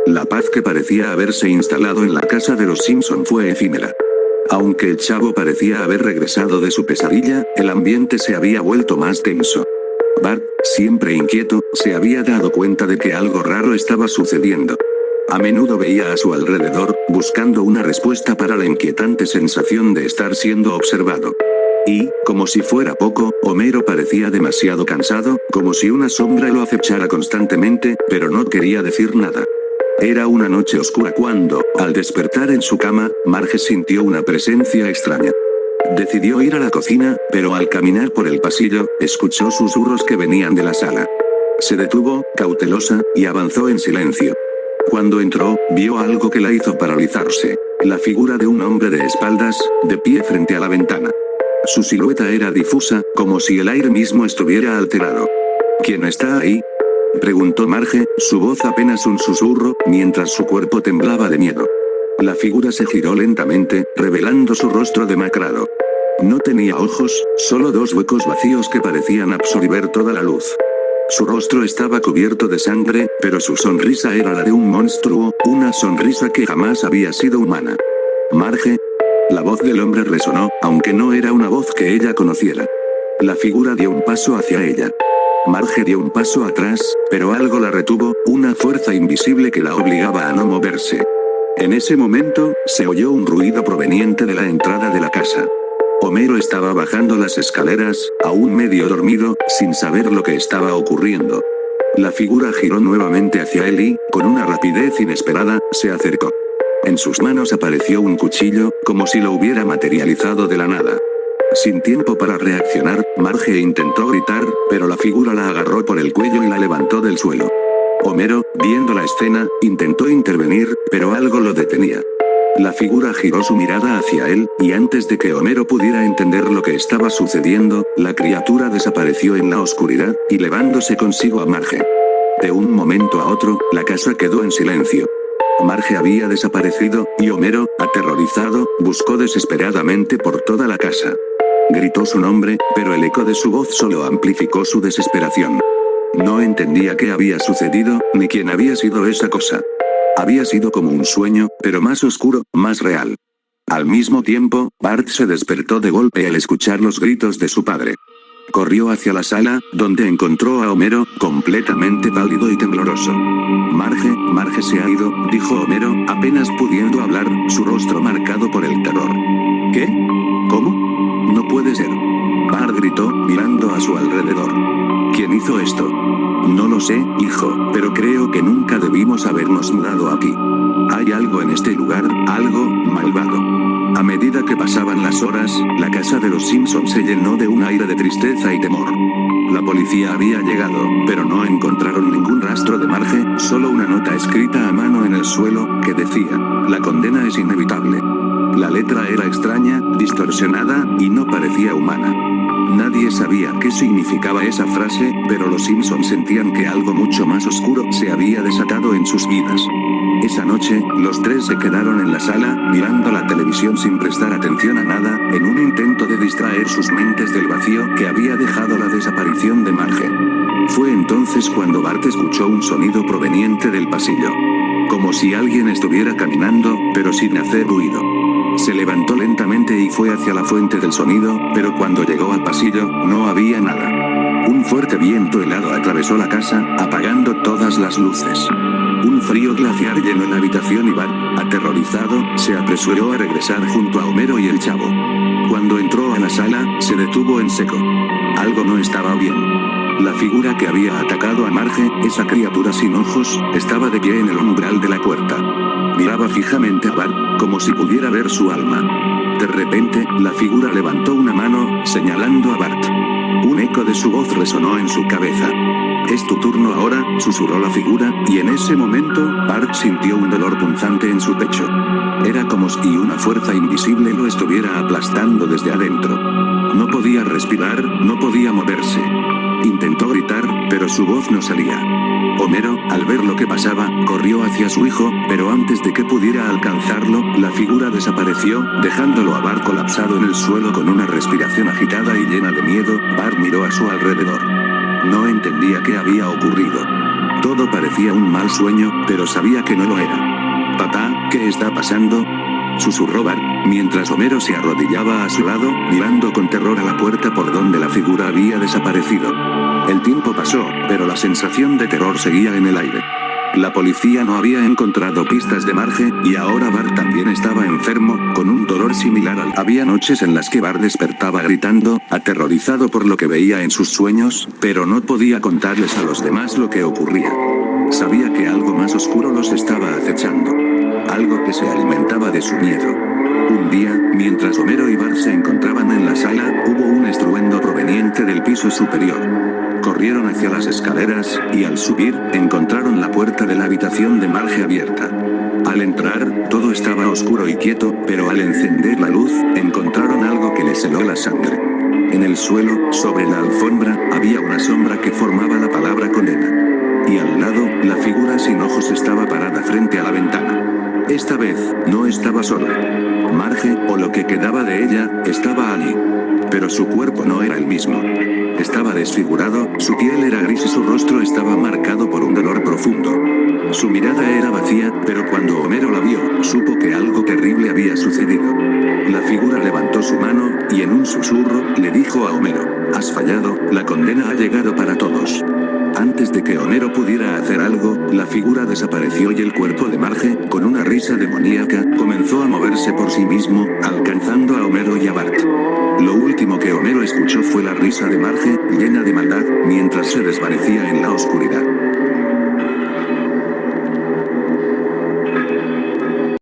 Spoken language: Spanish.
La paz que parecía haberse instalado en la casa de los Simpson fue efímera. Aunque el chavo parecía haber regresado de su pesadilla, el ambiente se había vuelto más tenso. Bart, siempre inquieto, se había dado cuenta de que algo raro estaba sucediendo. A menudo veía a su alrededor, buscando una respuesta para la inquietante sensación de estar siendo observado. Y, como si fuera poco, Homero parecía demasiado cansado, como si una sombra lo acechara constantemente, pero no quería decir nada. Era una noche oscura cuando, al despertar en su cama, Marge sintió una presencia extraña. Decidió ir a la cocina, pero al caminar por el pasillo, escuchó susurros que venían de la sala. Se detuvo, cautelosa, y avanzó en silencio. Cuando entró, vio algo que la hizo paralizarse. La figura de un hombre de espaldas, de pie frente a la ventana. Su silueta era difusa, como si el aire mismo estuviera alterado. ¿Quién está ahí?, preguntó Marge, su voz apenas un susurro, mientras su cuerpo temblaba de miedo. La figura se giró lentamente, revelando su rostro demacrado. No tenía ojos, solo dos huecos vacíos que parecían absorber toda la luz. Su rostro estaba cubierto de sangre, pero su sonrisa era la de un monstruo, una sonrisa que jamás había sido humana. Marge. La voz del hombre resonó, aunque no era una voz que ella conociera. La figura dio un paso hacia ella. Marge dio un paso atrás, pero algo la retuvo, una fuerza invisible que la obligaba a no moverse. En ese momento, se oyó un ruido proveniente de la entrada de la casa. Homero estaba bajando las escaleras, aún medio dormido, sin saber lo que estaba ocurriendo. La figura giró nuevamente hacia él y, con una rapidez inesperada, se acercó. En sus manos apareció un cuchillo, como si lo hubiera materializado de la nada. Sin tiempo para reaccionar, Marge intentó gritar, pero la figura la agarró por el cuello y la levantó del suelo. Homero, viendo la escena, intentó intervenir, pero algo lo detenía. La figura giró su mirada hacia él, y antes de que Homero pudiera entender lo que estaba sucediendo, la criatura desapareció en la oscuridad, y llevándose consigo a Marge. De un momento a otro, la casa quedó en silencio. Marge había desaparecido, y Homero, aterrorizado, buscó desesperadamente por toda la casa. Gritó su nombre, pero el eco de su voz solo amplificó su desesperación. No entendía qué había sucedido, ni quién había sido esa cosa. Había sido como un sueño, pero más oscuro, más real. Al mismo tiempo, Bart se despertó de golpe al escuchar los gritos de su padre. Corrió hacia la sala, donde encontró a Homero, completamente pálido y tembloroso. Marge se ha ido, dijo Homero, apenas pudiendo hablar, su rostro marcado por el terror. ¿Qué? ¿Cómo? No puede ser. Bart gritó, mirando a su alrededor. ¿Quién hizo esto? No lo sé, hijo, pero creo que nunca debimos habernos mudado aquí. Hay algo en este lugar, algo malvado. A medida que pasaban las horas, la casa de los Simpson se llenó de un aire de tristeza y temor. La policía había llegado, pero no encontraron ningún rastro de Marge, solo una nota escrita a mano en el suelo, que decía, la condena es inevitable. La letra era extraña, distorsionada, y no parecía humana. Nadie sabía qué significaba esa frase, pero los Simpson sentían que algo mucho más oscuro se había desatado en sus vidas. Esa noche, los tres se quedaron en la sala, mirando la televisión sin prestar atención a nada, en un intento de distraer sus mentes del vacío que había dejado la desaparición de Marge. Fue entonces cuando Bart escuchó un sonido proveniente del pasillo. Como si alguien estuviera caminando, pero sin hacer ruido. Se levantó lentamente y fue hacia la fuente del sonido, pero cuando llegó al pasillo, no había nada. Un fuerte viento helado atravesó la casa, apagando todas las luces. Un frío glaciar llenó la habitación y Bart, aterrorizado, se apresuró a regresar junto a Homero y el chavo. Cuando entró a la sala, se detuvo en seco. Algo no estaba bien. La figura que había atacado a Marge, esa criatura sin ojos, estaba de pie en el umbral de la puerta. Miraba fijamente a Bart, como si pudiera ver su alma. De repente, la figura levantó una mano, señalando a Bart. Un eco de su voz resonó en su cabeza. «Es tu turno ahora», susurró la figura, y en ese momento, Bart sintió un dolor punzante en su pecho. Era como si una fuerza invisible lo estuviera aplastando desde adentro. No podía respirar, no podía moverse. Intentó gritar, pero su voz no salía. Homero, al ver lo que pasaba, corrió hacia su hijo, pero antes de que pudiera alcanzarlo, la figura desapareció, dejándolo a Bart colapsado en el suelo con una respiración agitada y llena de miedo. Bart miró a su alrededor. No entendía qué había ocurrido. Todo parecía un mal sueño, pero sabía que no lo era. «Papá, ¿qué está pasando?», susurró Bart, mientras Homero se arrodillaba a su lado, mirando con terror a la puerta por donde la figura había desaparecido. El tiempo pasó, pero la sensación de terror seguía en el aire. La policía no había encontrado pistas de Marge, y ahora Bart también estaba enfermo, con un dolor similar al... Había noches en las que Bart despertaba gritando, aterrorizado por lo que veía en sus sueños, pero no podía contarles a los demás lo que ocurría. Sabía que algo más oscuro los estaba acechando. Algo que se alimentaba de su miedo. Un día, mientras Homero y Bart se encontraban en la sala, hubo un estruendo proveniente del piso superior. Corrieron hacia las escaleras, y al subir, encontraron la puerta de la habitación de Marge abierta. Al entrar, todo estaba oscuro y quieto, pero al encender la luz, encontraron algo que les heló la sangre. En el suelo, sobre la alfombra, había una sombra que formaba la palabra condena. Y al lado, la figura sin ojos estaba parada frente a la ventana. Esta vez, no estaba sola. Marge, o lo que quedaba de ella, estaba allí. Pero su cuerpo no era el mismo. Estaba desfigurado, su piel era gris y su rostro estaba marcado por un dolor profundo. Su mirada era vacía, pero cuando Homero la vio, supo que algo terrible había sucedido. La figura levantó su mano, y en un susurro, le dijo a Homero: «Has fallado, la condena ha llegado para todos». Antes de que Homero pudiera hacer algo, la figura desapareció y el cuerpo de Marge, con una risa demoníaca, comenzó a moverse por sí mismo, alcanzando a Homero y a Bart. Lo último que Homero escuchó fue la risa de Marge, llena de maldad, mientras se desvanecía en la oscuridad.